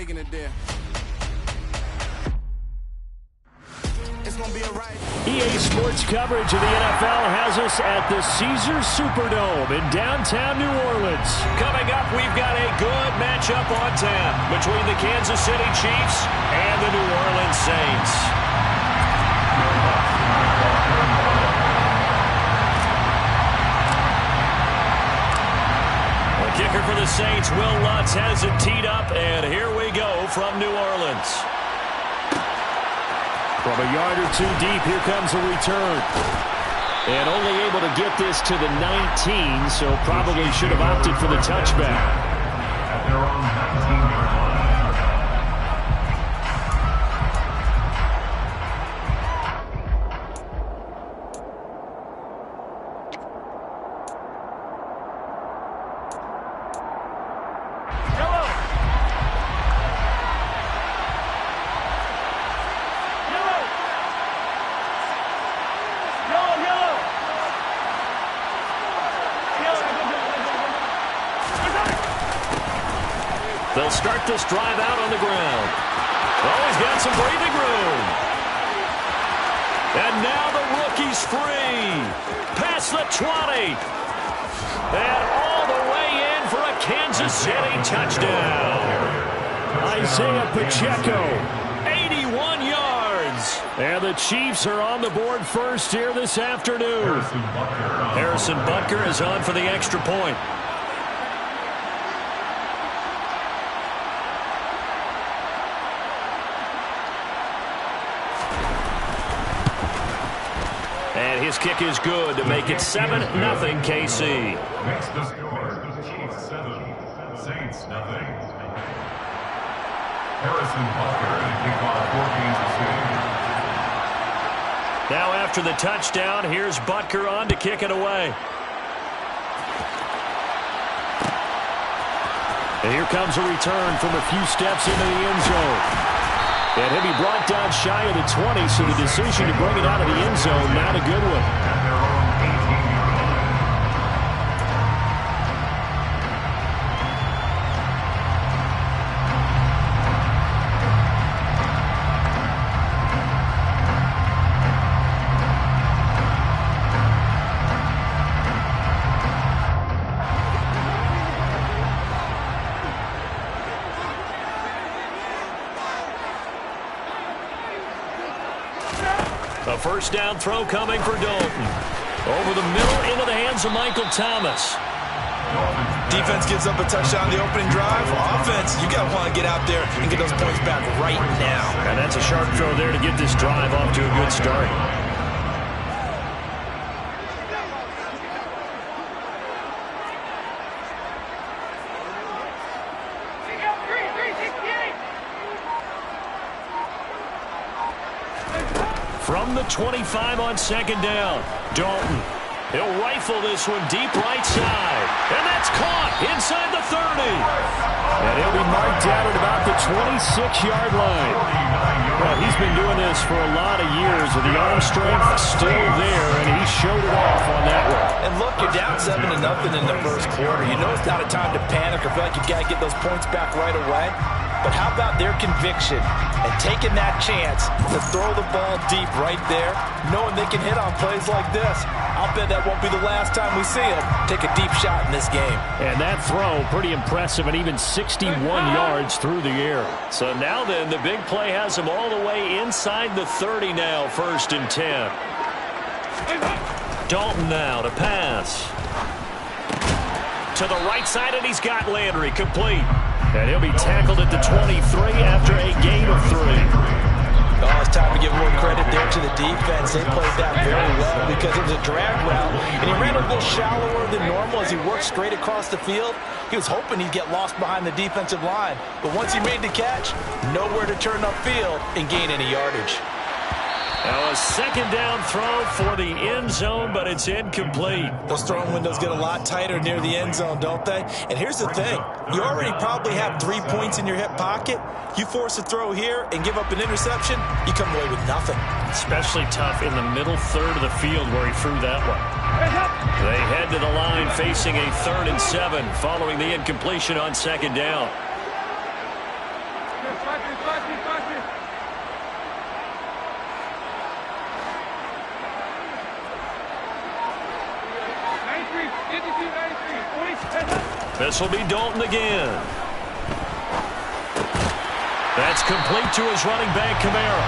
digging it there. It's gonna be a ride. EA Sports coverage of the NFL has us at the Caesars Superdome in downtown New Orleans. Coming up, we've got a good matchup on tap between the Kansas City Chiefs and the New Orleans Saints. The kicker for the Saints, Will Lutz, has it teed up, and here we go from New Orleans. From a yard or two deep, here comes a return. And only able to get this to the 19, so probably should have opted for the touchback. At their own 19-yard line. They'll start this drive out on the ground. Oh, he's got some breathing room. And now the rookie's free. Past the 20. And all the way in for a Kansas City touchdown. Isaiah Pacheco. 81 yards. And the Chiefs are on the board first here this afternoon. Harrison Butker is on for the extra point. And his kick is good to make it 7-0 KC. Makes the score. Chiefs 7, Saints 0. Harrison Butker to kick off for Kansas City. Now after the touchdown, here's Butker on to kick it away. And here comes a return from a few steps into the end zone. And he'll be brought down shy of the 20, so the decision to bring it out of the end zone, not a good one. At their own 18-yard line. A first down throw coming for Dalton. Over the middle into the hands of Michael Thomas. Defense gives up a touchdown the opening drive. Offense, you got to want to get out there and get those points back right now. And that's a sharp throw there to get this drive off to a good start. From the 25 on second down, Dalton. He'll rifle this one deep right side. And that's caught inside the 30. And he'll be marked down at about the 26-yard line. Well, he's been doing this for a lot of years with the arm strength still there, and he showed it off on that one. And look, you're down 7-0 in the first quarter. You know it's not a time to panic or feel like you've got to get those points back right away. But how about their conviction and taking that chance to throw the ball deep right there, knowing they can hit on plays like this? I'll bet that won't be the last time we see them take a deep shot in this game. And that throw, pretty impressive, and even 61 yards through the air. So now then, the big play has him all the way inside the 30 now, 1st and 10. Dalton now to pass. To the right side, and he's got Landry complete. And he'll be tackled at the 23 after a gain of 3. Oh, it's time to give a little credit there to the defense. They played that very well because it was a drag route, and he ran a little shallower than normal as he worked straight across the field. He was hoping he'd get lost behind the defensive line, but once he made the catch, nowhere to turn upfield and gain any yardage. Now a second down throw for the end zone, but it's incomplete. Those throwing windows get a lot tighter near the end zone, don't they? And here's the thing. You already probably have 3 points in your hip pocket. You force a throw here and give up an interception, you come away with nothing. Especially tough in the middle third of the field where he threw that one. They head to the line facing a 3rd and 7 following the incompletion on second down. This will be Dalton again. That's complete to his running back, Kamara.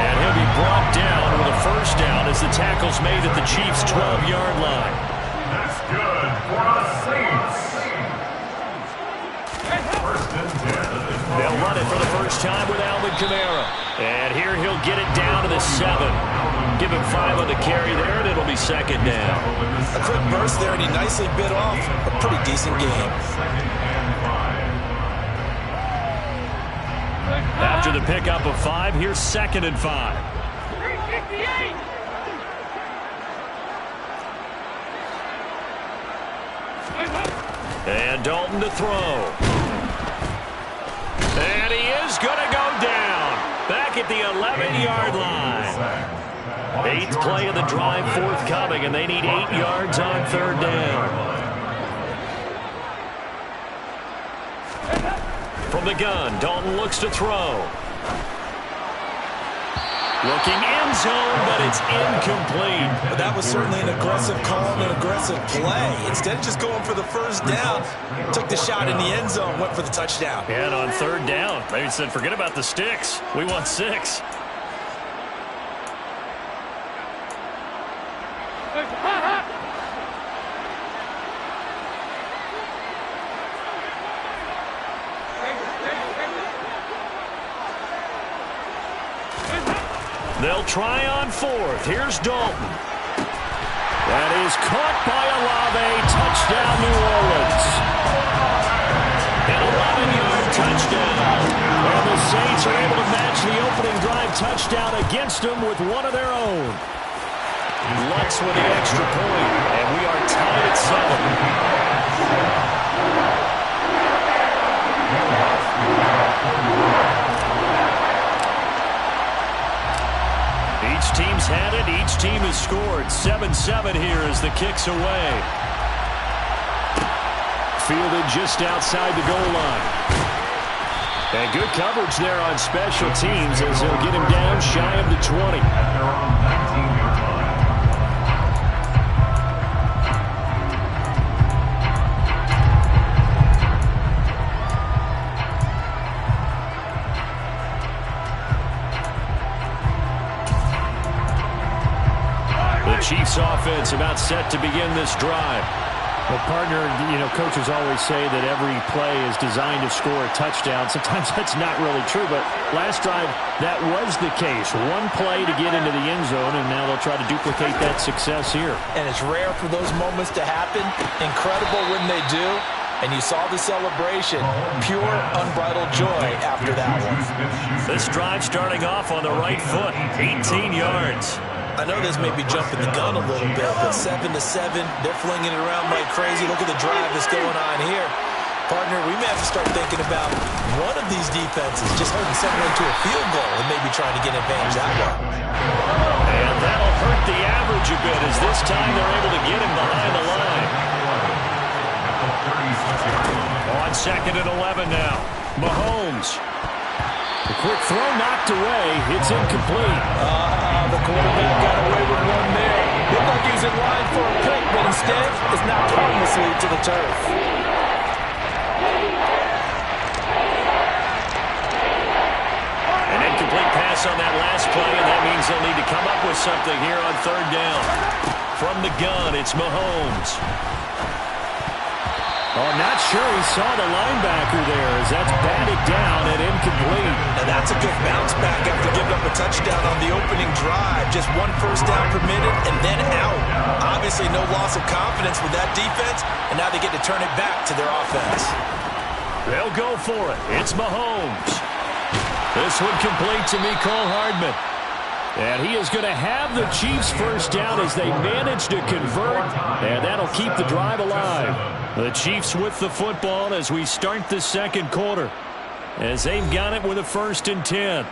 And he'll be brought down with a first down as the tackle's made at the Chiefs' 12-yard line. That's good for the Saints. First and 10. They'll run it for the first time with Alvin Kamara. And here he'll get it down to the 7. Give him 5 on the carry there, and it'll be second down. A quick burst there, and he nicely bit off a pretty decent game. After the pickup of 5, here's second and 5. And Dalton to throw. And he is going to go down. Back at the 11-yard line. 8th play of the drive forthcoming, and they need 8 yards on third down. From the gun, Dalton looks to throw. Looking end zone, but it's incomplete. But that was certainly an aggressive call and an aggressive play. Instead of just going for the first down, took the shot in the end zone, went for the touchdown. And on third down, they said, forget about the sticks. We want 6. They'll try on 4th. Here's Dalton. That is caught by Olave. Touchdown, New Orleans. An 11-yard touchdown. And the Saints are able to match the opening drive touchdown against them with one of their own. Lutz with the extra point, and we are tied at 7. Each team's had it. Each team has scored. 7-7 here as the kick's away. Fielded just outside the goal line. And good coverage there on special teams as they'll get him down shy of the 20. Chiefs offense about set to begin this drive. Well, partner, coaches always say that every play is designed to score a touchdown. Sometimes that's not really true, but last drive, that was the case. One play to get into the end zone, and now they'll try to duplicate that success here. And it's rare for those moments to happen. Incredible when they do. And you saw the celebration. Pure, unbridled joy after that one. This drive starting off on the right foot. 18 yards. I know this may be jumping the gun a little bit, but 7-7, they're flinging it around like crazy. Look at the drive that's going on here. Partner, we may have to start thinking about one of these defenses just holding someone to a field goal and maybe trying to get advantage that way. And that'll hurt the average a bit as this time they're able to get him behind the line. On 2nd and 11 now. Mahomes. The quick throw knocked away. It's incomplete. The quarterback got away with one there. Looked like he was in line for a pick, but instead is knocked harmlessly to the turf. An incomplete pass on that last play, and that means they'll need to come up with something here on third down. From the gun, it's Mahomes. Oh, not sure he saw the linebacker there as that's batted down and incomplete. And that's a good bounce back after giving up a touchdown on the opening drive. Just one first down permitted and then out. Obviously no loss of confidence with that defense, and now they get to turn it back to their offense. They'll go for it. It's Mahomes. This one complete to Mecole Hardman. And he is going to have the Chiefs first down as they manage to convert, and that'll keep the drive alive. The Chiefs with the football as we start the second quarter, as they've got it with a 1st and 10.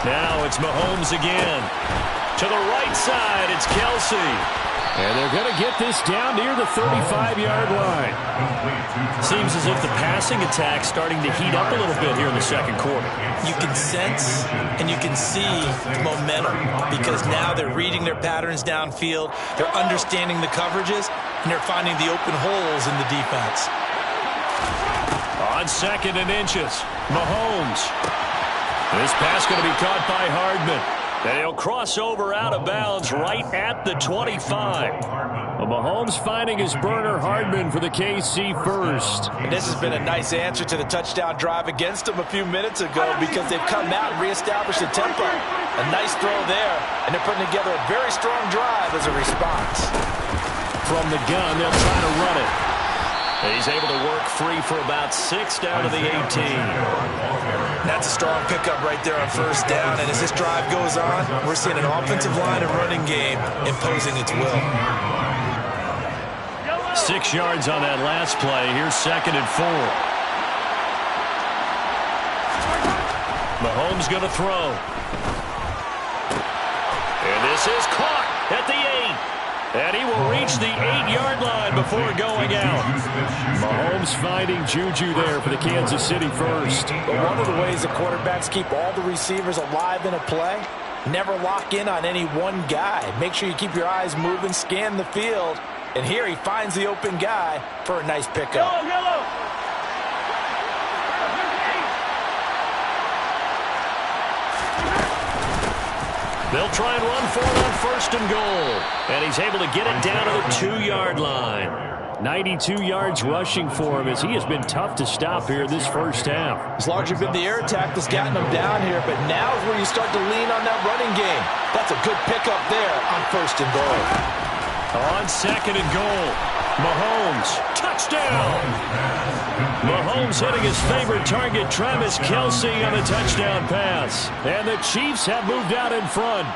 Now it's Mahomes again. To the right side, it's Kelce. And they're going to get this down near the 35-yard line. Seems as if the passing attack's starting to heat up a little bit here in the second quarter. You can sense and you can see the momentum because now they're reading their patterns downfield, they're understanding the coverages, and they're finding the open holes in the defense. On 2nd and inches, Mahomes. This pass going to be caught by Hardman. And he'll cross over out of bounds right at the 25. Well, Mahomes finding his burner Hardman for the KC first. And this has been a nice answer to the touchdown drive against them a few minutes ago because they've come out and reestablished the tempo. A nice throw there, and they're putting together a very strong drive as a response. From the gun, they'll try to run it. He's able to work free for about 6 down to the 18. That's a strong pickup right there on 1st down. And as this drive goes on, we're seeing an offensive line and running game imposing its will. 6 yards on that last play. Here's 2nd and 4. Mahomes going to throw. And this is caught at the 8. And he will reach the 8-yard line before going out. Mahomes finding Juju there for the Kansas City first. But one of the ways the quarterbacks keep all the receivers alive in a play, never lock in on any one guy. Make sure you keep your eyes moving, scan the field. And here he finds the open guy for a nice pickup. Yellow. They'll try and run for it on 1st and goal. And he's able to get it down to the 2-yard line. 92 yards rushing for him as he has been tough to stop here this first half. It's largely been the air attack that's gotten him down here, but now is where you start to lean on that running game. That's a good pickup there on 1st and goal. On 2nd and goal, Mahomes, touchdown! Mahomes hitting his favorite target, Travis Kelce, on a touchdown pass. And the Chiefs have moved out in front.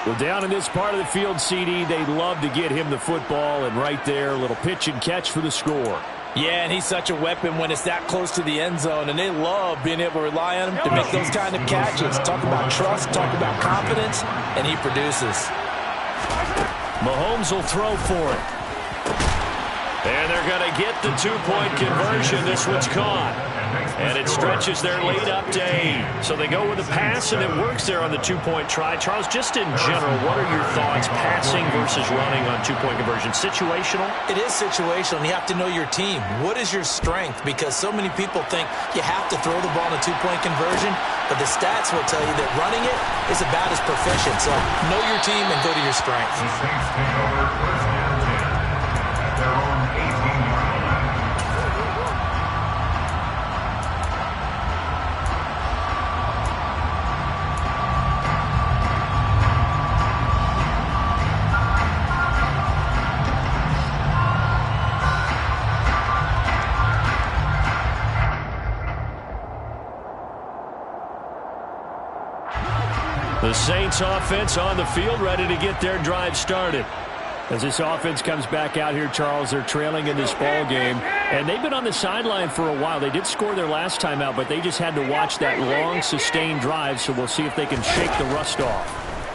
Well, down in this part of the field, CD, they love to get him the football, and right there, a little pitch and catch for the score. Yeah, and he's such a weapon when it's that close to the end zone, and they love being able to rely on him to make those kind of catches. Talk about trust, talk about confidence, and he produces. Mahomes will throw for it. And they're going to get the 2-point conversion. This one's caught. And it stretches their lead up to 8. So they go with a pass, and it works there on the 2-point try. Charles, just in general, what are your thoughts, passing versus running on 2-point conversion? Situational? It is situational, and you have to know your team. What is your strength? Because so many people think you have to throw the ball in a 2-point conversion, but the stats will tell you that running it is about as proficient. So know your team and go to your strength. The Saints take over 1st and 10 at their own 18-yard line. The Saints offense on the field, ready to get their drive started. As this offense comes back out here, Charles, they're trailing in this ball game, and they've been on the sideline for a while. They did score their last time out, but they just had to watch that long, sustained drive, so we'll see if they can shake the rust off.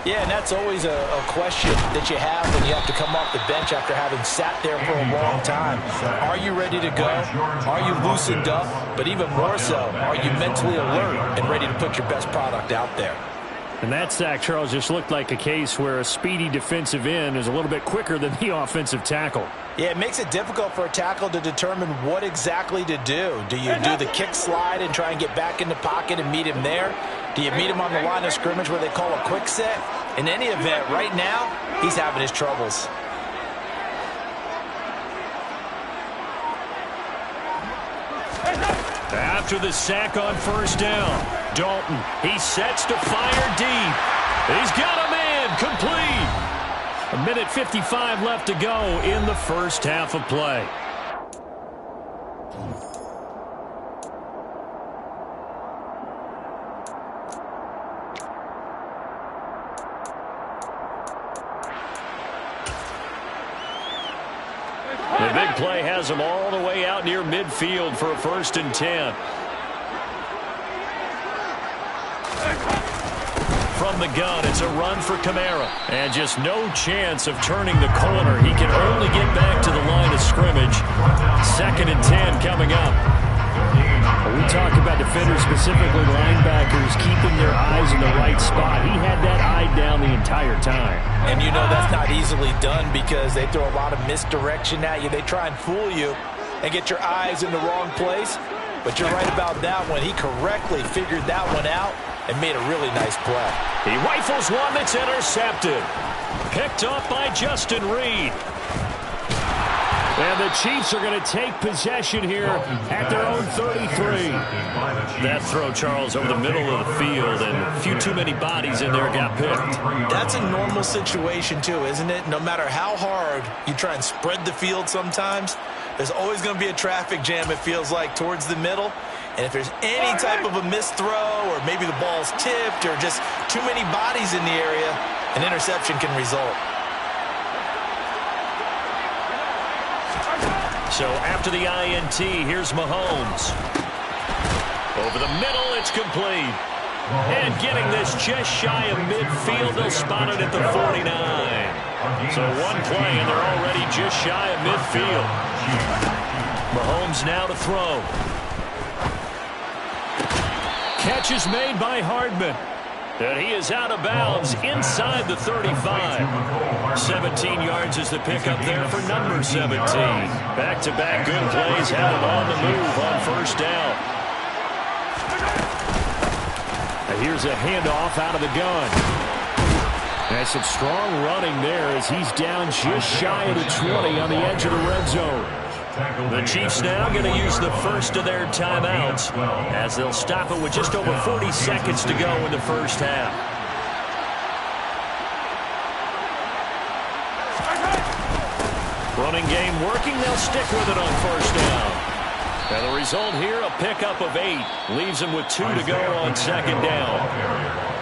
Yeah, and that's always a question that you have when you have to come off the bench after having sat there for a long time. Are you ready to go? Are you loosened up? But even more so, are you mentally alert and ready to put your best product out there? And that sack, Charles, just looked like a case where a speedy defensive end is a little bit quicker than the offensive tackle. Yeah, it makes it difficult for a tackle to determine what exactly to do. Do you do the kick slide and try and get back in the pocket and meet him there? Do you meet him on the line of scrimmage where they call a quick set? In any event, right now, he's having his troubles. After the sack on 1st down, Dalton, he sets to fire deep. He's got him in, complete. 1:55 left to go in the first half of play. The big play has him all the way out near midfield for a 1st and 10. from the gun. It's a run for Kamara. And just no chance of turning the corner. He can only get back to the line of scrimmage. 2nd and 10 coming up. We talk about defenders, specifically linebackers, keeping their eyes in the right spot. He had that eye down the entire time. And you know that's not easily done because they throw a lot of misdirection at you. They try and fool you and get your eyes in the wrong place. But you're right about that one. He correctly figured that one out and made a really nice play. He rifles one that's intercepted. Picked up by Justin Reed. And the Chiefs are going to take possession here at their own 33. That throw, Charles, over the middle of the field, and a few too many bodies in there got picked. That's a normal situation, too, isn't it? No matter how hard you try and spread the field sometimes, there's always going to be a traffic jam, it feels like, towards the middle. And if there's any type of a missed throw or maybe the ball's tipped or just too many bodies in the area, an interception can result. So after the INT, here's Mahomes. Over the middle, it's complete. And getting this just shy of midfield, they'll spot it at the 49. So one play, and they're already just shy of midfield. Mahomes now to throw. Catch is made by Hardman. And he is out of bounds inside the 35. 17 yards is the pickup there for number 17. Back-to-back good plays have him on the move on first down. And here's a handoff out of the gun. And some strong running there as he's down just shy of the 20 on the edge of the red zone. The Chiefs now going to use the first of their timeouts as they'll stop it with just over 40 seconds to go in the first half. Running game working. They'll stick with it on first down. And the result here, a pickup of 8. Leaves them with 2 to go on second down.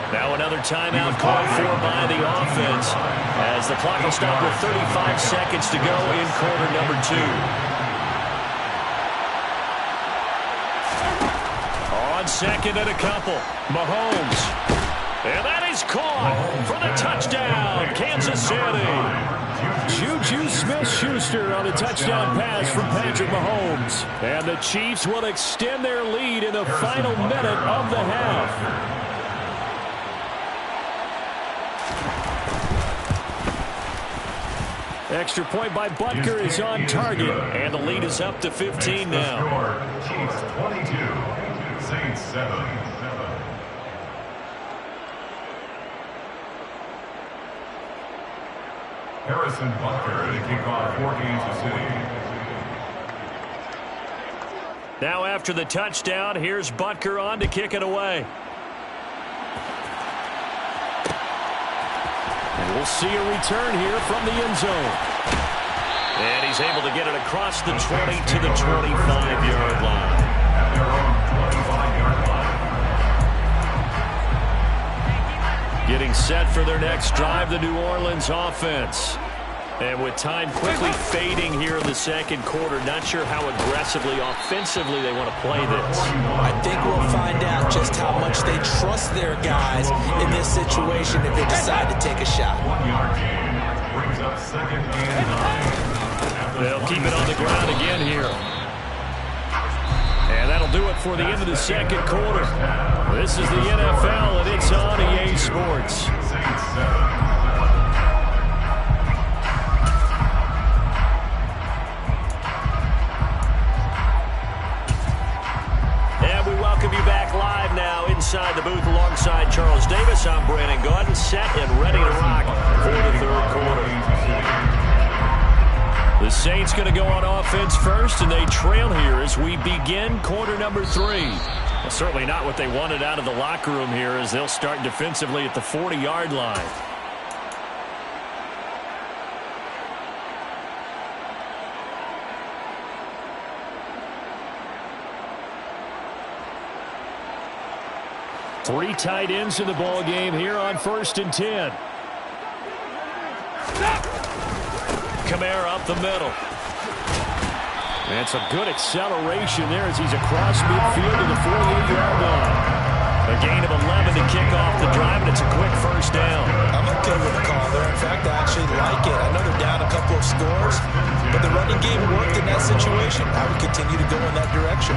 Now another timeout called for by the offense as the clock will stop with 35 seconds to go in quarter number 2. On second and a couple, Mahomes. And that is caught for the touchdown, Kansas City. Juju Smith-Schuster on a touchdown pass from Patrick Mahomes. And the Chiefs will extend their lead in the final minute of the half. Extra point by Butker is on target, and the lead is up to 15 now. Chiefs 22, Saints 7. Harrison Butker to kick off for Kansas City. Now after the touchdown, here's Butker on to kick it away. And we'll see a return here from the end zone. And he's able to get it across the 20 to the 25-yard line. At their own 25-yard line. Getting set for their next drive, the New Orleans offense. And with time quickly fading here in the second quarter, not sure how aggressively, offensively they want to play this. I think we'll find out just how much they trust their guys in this situation if they decide to take a shot. 1 yard gain brings up 2nd and 9. They'll keep it on the ground again here. And that'll do it for the end of the second quarter. This is the NFL, and it's on EA Sports. Saints 7. Welcome you back live now inside the booth alongside Charles Davis. I'm Brandon Gaudin, set and ready to rock for the third quarter. The Saints going to go on offense first, and they trail here as we begin quarter number 3. Well, certainly not what they wanted out of the locker room here as they'll start defensively at the 40-yard line. Three tight ends in the ball game here on 1st and 10. Kamara up the middle. And some good acceleration there as he's across midfield to the 48-yard line. A gain of 11 to kick off the drive, and it's a quick continue to go in that direction.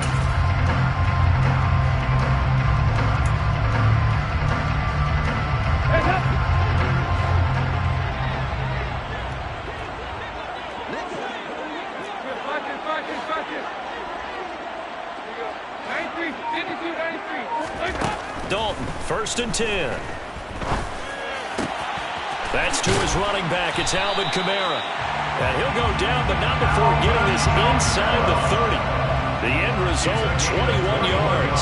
Dalton, 1st and 10. That's to his running back. It's Alvin Kamara. And he'll go down, but not before getting this inside the 30. The end result, 21 yards.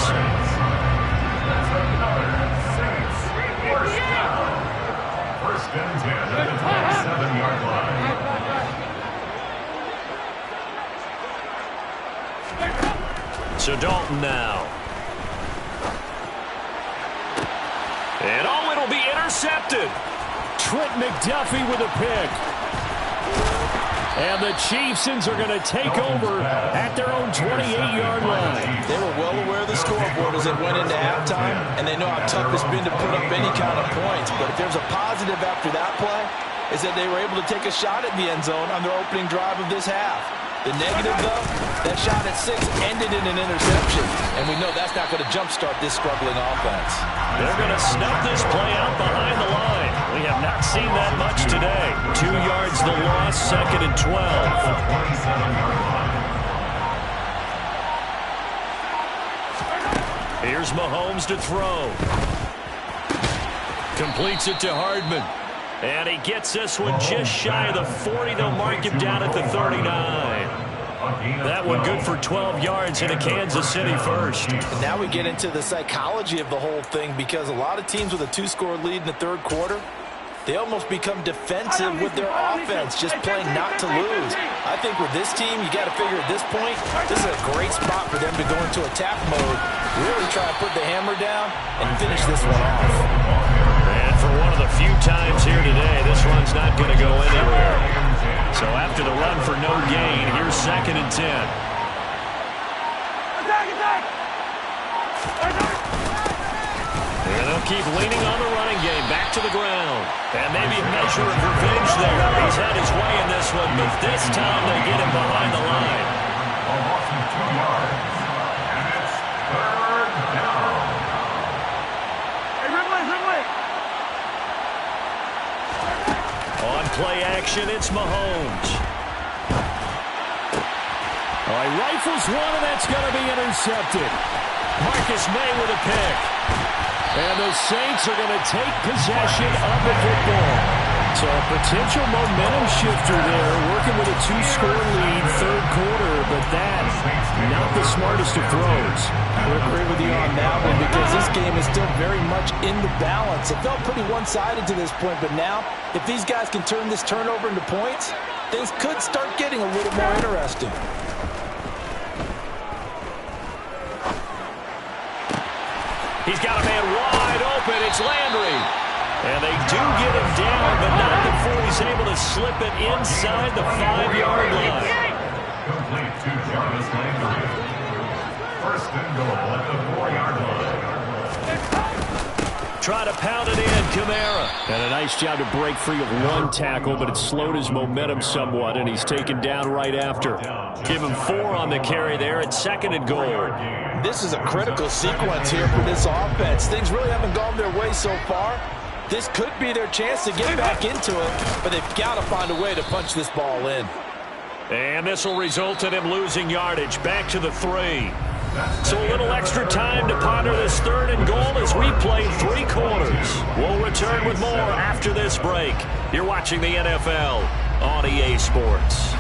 First and 10 at the 27-yard line. So Dalton now. And oh, it'll be intercepted. Trent McDuffie with a pick. And the Chiefs are going to take over at their own 28-yard line. They were well aware of the scoreboard as it went into halftime, and they know how tough it's been to put up any kind of points. But if there's a positive after that play, is that they were able to take a shot at the end zone on their opening drive of this half. The negative, though, that shot at 6 ended in an interception, and we know that's not going to jumpstart this struggling offense. They're going to snuff this play out behind the line. We have not seen that much today. 2 yards the loss, 2nd and 12. Here's Mahomes to throw. Completes it to Hardman. And he gets this one just shy of the 40. They'll mark him down at the 39. That one good for 12 yards into Kansas City first. And now we get into the psychology of the whole thing, because a lot of teams with a 2-score lead in the third quarter, they almost become defensive with their offense, just playing not to lose. I think with this team, you got to figure at this point, this is a great spot for them to go into attack mode, really try to put the hammer down and finish this one off. And for one of the few times here today, this run's not going to go anywhere. So after the run for no gain, here's 2nd and 10. And they'll keep leaning on the running game. Back to the ground. And maybe a measure of revenge there. He's had his way in this one, but this time they get him behind the line. A loss of 2 yards. And it's 3rd down. On play action, it's Mahomes. All right, rifles one, and that's going to be intercepted. Marcus May with a pick. And the Saints are going to take possession of the football. So a potential momentum shifter there, working with a 2-score lead, third quarter, but that's not the smartest of throws. I would agree with you on that one, because this game is still very much in the balance. It felt pretty one-sided to this point, but now, if these guys can turn this turnover into points, things could start getting a little more interesting. He's got a man wide open. It's Landry. And they do get him down, but not before he's able to slip it inside the 5-yard line. Complete to Jarvis Landry. 1st and goal at the 4-yard line. Try to pound it in, Kamara. And a nice job to break free of one tackle, but it slowed his momentum somewhat, and he's taken down right after. Give him 4 on the carry there at 2nd and goal. This is a critical sequence here for this offense. Things really haven't gone their way so far. This could be their chance to get back into it, but they've got to find a way to punch this ball in. And this will result in him losing yardage. Back to the 3. So a little extra time to ponder this 3rd and goal as we play 3 quarters. We'll return with more after this break. You're watching the NFL on EA Sports.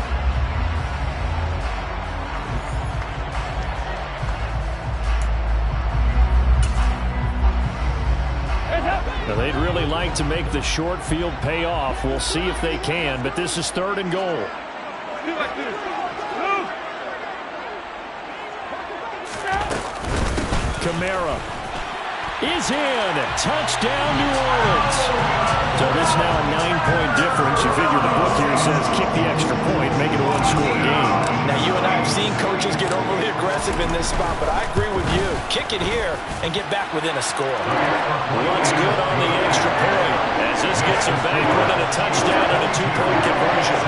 Now, they'd really like to make the short field pay off. We'll see if they can, but this is 3rd and goal. Kamara is in. Touchdown, New Orleans. So this now a 9-point difference. You figure the book here says kick the extra point, make it a 1-score game. Now, you and I have seen coaches get overly aggressive in this spot, but I agree with you. Kick it here and get back within a score. What's good on the extra point as this gets him back within a touchdown and a 2-point conversion.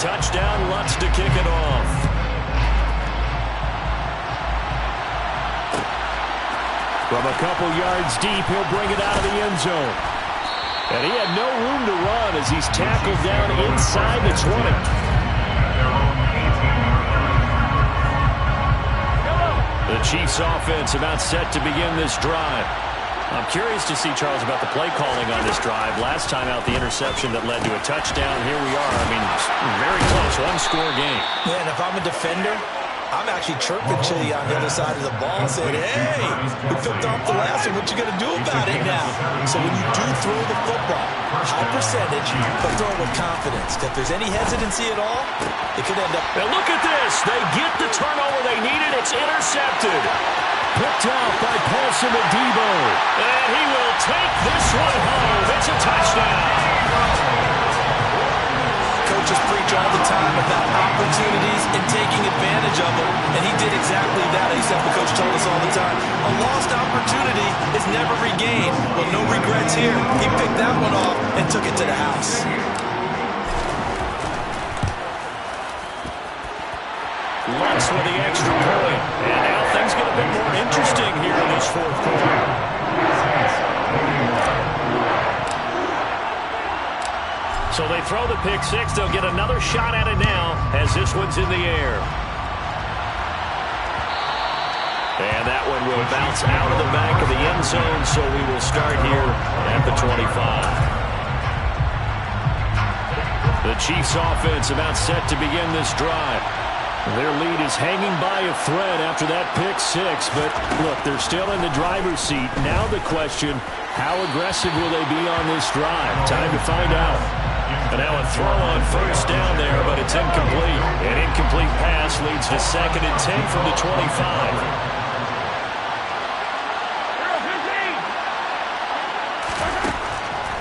touchdown. Lutz to kick it off. From a couple yards deep, he'll bring it out of the end zone. And he had no room to run as he's tackled down inside the 20. The Chiefs offense about set to begin this drive. I'm curious to see, Charles, about the play calling on this drive. Last time out, the interception that led to a touchdown. Here we are. I mean, very close, one-score game. Yeah, and if I'm a defender, I'm actually chirping to you on the other side of the ball saying, hey, you picked off the last one. What you going to do about it now? So when you do throw the football, high percentage, but throw it with confidence. If there's any hesitancy at all, it could end up. Now look at this. They get the turnover they needed. It's intercepted. Picked off by Paulson Adebo. And he will take this one home. It's a touchdown. Coaches preach all the time about opportunities and taking advantage of them, and he did exactly that. He said the coach told us all the time, a lost opportunity is never regained. Well, no regrets here. He picked that one off and took it to the house. Lutz with the extra point. And now things get a bit more interesting here in this fourth quarter. So they throw the pick six. They'll get another shot at it now as this one's in the air. And that one will bounce out of the back of the end zone, so we will start here at the 25. The Chiefs offense about set to begin this drive. Their lead is hanging by a thread after that pick six, but look, they're still in the driver's seat. Now the question, how aggressive will they be on this drive? Time to find out. And now a throw on first down there, but it's incomplete. An incomplete pass leads to 2nd and 10 from the 25.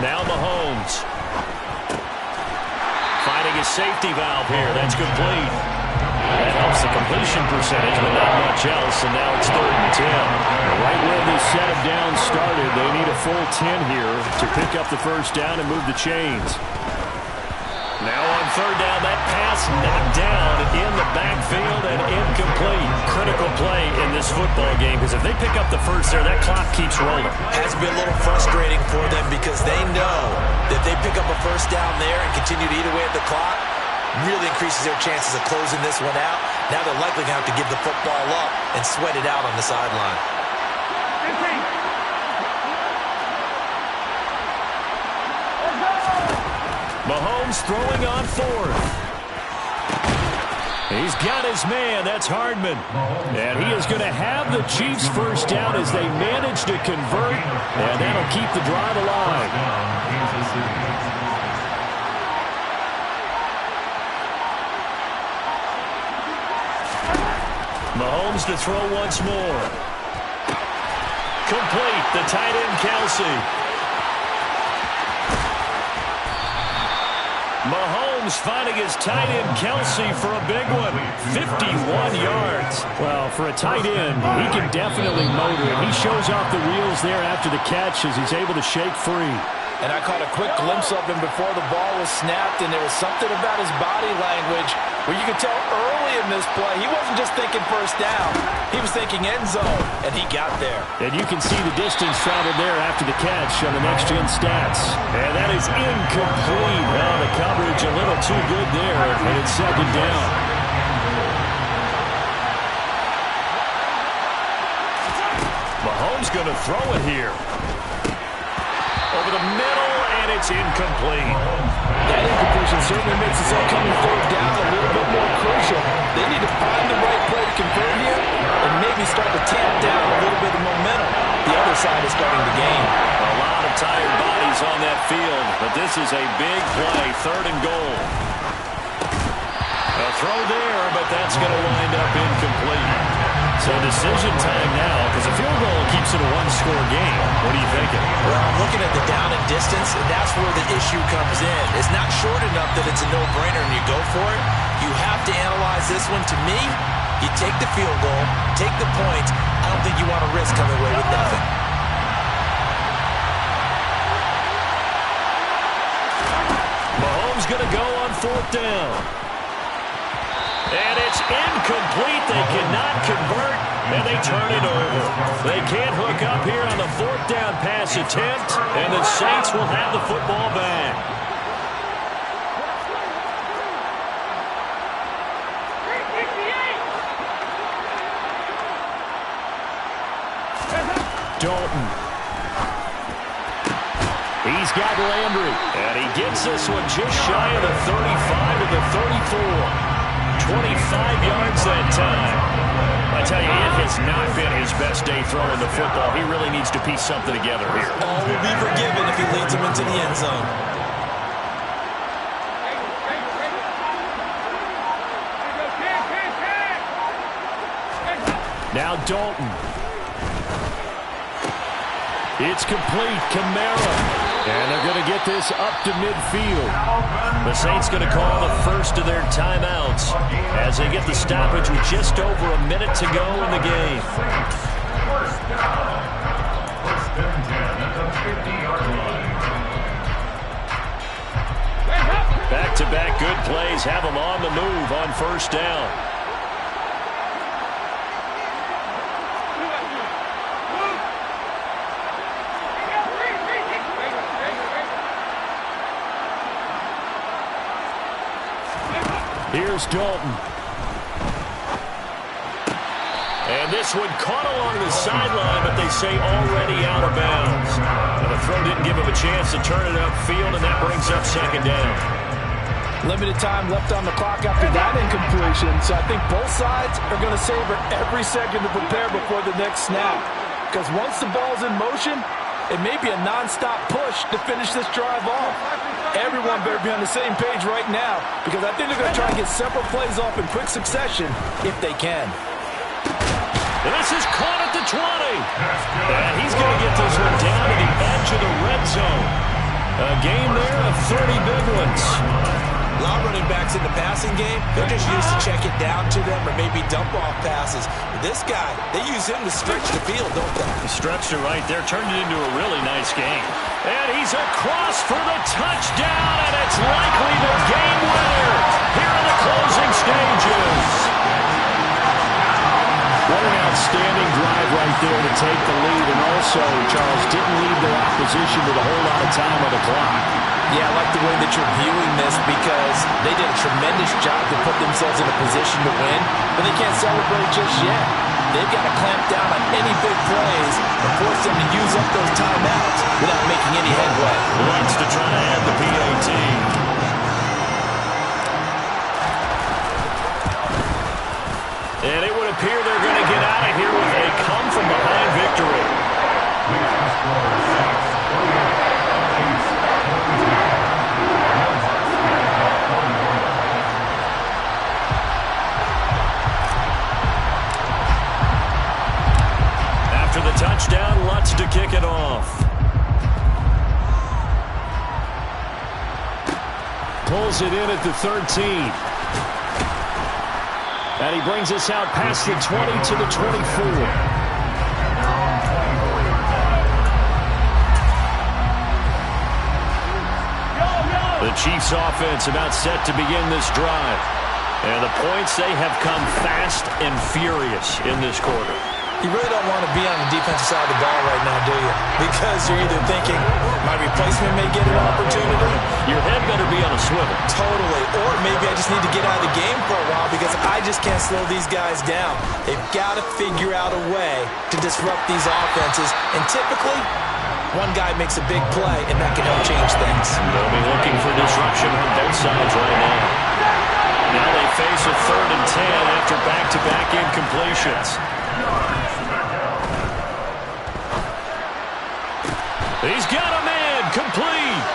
Now Mahomes. Finding his safety valve here. That's complete. That helps the completion percentage, but not much else, and now it's 3rd and 10. Right where this set of downs started, they need a full 10 here to pick up the first down and move the chains. Now on 3rd down, that pass knocked down in the backfield and incomplete. Critical play in this football game, because if they pick up the first there, that clock keeps rolling. Has been a little frustrating for them because they know that if they pick up a first down there and continue to eat away at the clock, really increases their chances of closing this one out. Now they're likely going to have to give the football up and sweat it out on the sideline. Mahomes throwing on 4th. He's got his man. That's Hardman. And he is going to have the Chiefs first down as they manage to convert. And that'll keep the drive alive. Mahomes to throw once more. Complete. The tight end, Kelsey. Mahomes finding his tight end, Kelsey, for a big one. 51 yards. Well, for a tight end, he can definitely motor it. He shows off the wheels there after the catch as he's able to shake free. And I caught a quick glimpse of him before the ball was snapped, and there was something about his body language where you could tell early in this play he wasn't just thinking first down. He was thinking end zone, and he got there. And you can see the distance traveled there after the catch on the next-gen stats. And that is incomplete. Well, the coverage a little too good there, and it's 2nd down. Mahomes going to throw it here. Over the middle, and it's incomplete. That incompletion certainly makes this upcoming 3rd down a little bit more crucial. They need to find the right play to convert here and maybe start to tamp down a little bit of momentum. The other side is starting to gain. A lot of tired bodies on that field, but this is a big play, 3rd and goal. A throw there, but that's going to wind up incomplete. So decision time now, because a field goal keeps it a one-score game. What are you thinking? Well, I'm looking at the down and distance, and that's where the issue comes in. It's not short enough that it's a no-brainer and you go for it. You have to analyze this one. To me, you take the field goal, take the points. I don't think you want to risk coming away with nothing. Mahomes going to go on 4th down. And it's incomplete. They cannot convert, and they turn it over. They can't hook up here on the 4th down pass attempt, and the Saints will have the football back. Dalton. He's got Landry, and he gets this one just shy of the 35 to the 34. 25 yards that time. I tell you, it has not been his best day throwing the football. He really needs to piece something together here. All will be forgiven if he leads him into the end zone. Now Dalton. It's complete. Kamara. And they're going to get this up to midfield. The Saints going to call the first of their timeouts as they get the stoppage with just over a minute to go in the game. First and 10 at the 50-yard line. Back-to-back good plays have them on the move on first down. Here's Dalton. And this one caught along the sideline, but they say already out of bounds. And the throw didn't give him a chance to turn it upfield, and that brings up second down. Limited time left on the clock after that incompletion, so I think both sides are going to savor every second to prepare before the next snap. Because once the ball's in motion, it may be a non-stop push to finish this drive off. Everyone better be on the same page right now, because I think they're going to try and get several plays off in quick succession if they can. And this is caught at the 20. And he's going to get this one down to the edge of the red zone. A game there of 30 big ones. A lot of running backs in the passing game, they're just used to check it down to them or maybe dump off passes. But this guy, they use him to stretch the field, don't they? He stretched it right there, turned it into a really nice game. And he's across for the touchdown, and it's likely the game winner here in the closing stages. What an outstanding drive right there to take the lead, and also, Charles, didn't leave their opposition with a whole lot of time on the clock. Yeah, I like the way that you're viewing this because they did a tremendous job to put themselves in a position to win, but they can't celebrate just yet. They've got to clamp down on any big plays and force them to use up those timeouts without making any headway. Wants to try to add the PAT. And it would appear they're going to get out of here with a come-from-behind victory. After the touchdown, Lutz to kick it off. Pulls it in at the 13. And he brings us out past the 20 to the 24. The Chiefs offense about set to begin this drive. And the points, they have come fast and furious in this quarter. You really don't want to be on the defensive side of the ball right now, do you? Because you're either thinking, my replacement may get an opportunity. Your head better be on a swivel. Totally. Or maybe I just need to get out of the game for a while because I just can't slow these guys down. They've got to figure out a way to disrupt these offenses. And typically, one guy makes a big play, and that can help change things. They'll be looking for disruption on both sides right now. Now they face a 3rd and 10 after back-to-back incompletions. He's got a man, complete.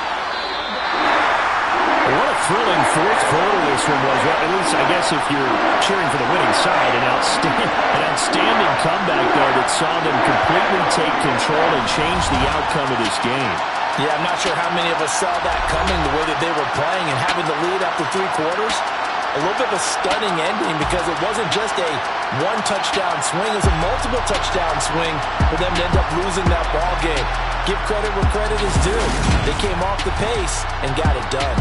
What a thrilling fourth quarter this one was. Well, at least, I guess, if you're cheering for the winning side, an outstanding comeback there that saw them completely take control and change the outcome of this game. Yeah, I'm not sure how many of us saw that coming, the way that they were playing and having the lead after 3 quarters. A little bit of a stunning ending because it wasn't just a one-touchdown swing. It was a multiple touchdown swing for them to end up losing that ball game. Give credit where credit is due. They came off the pace and got it done.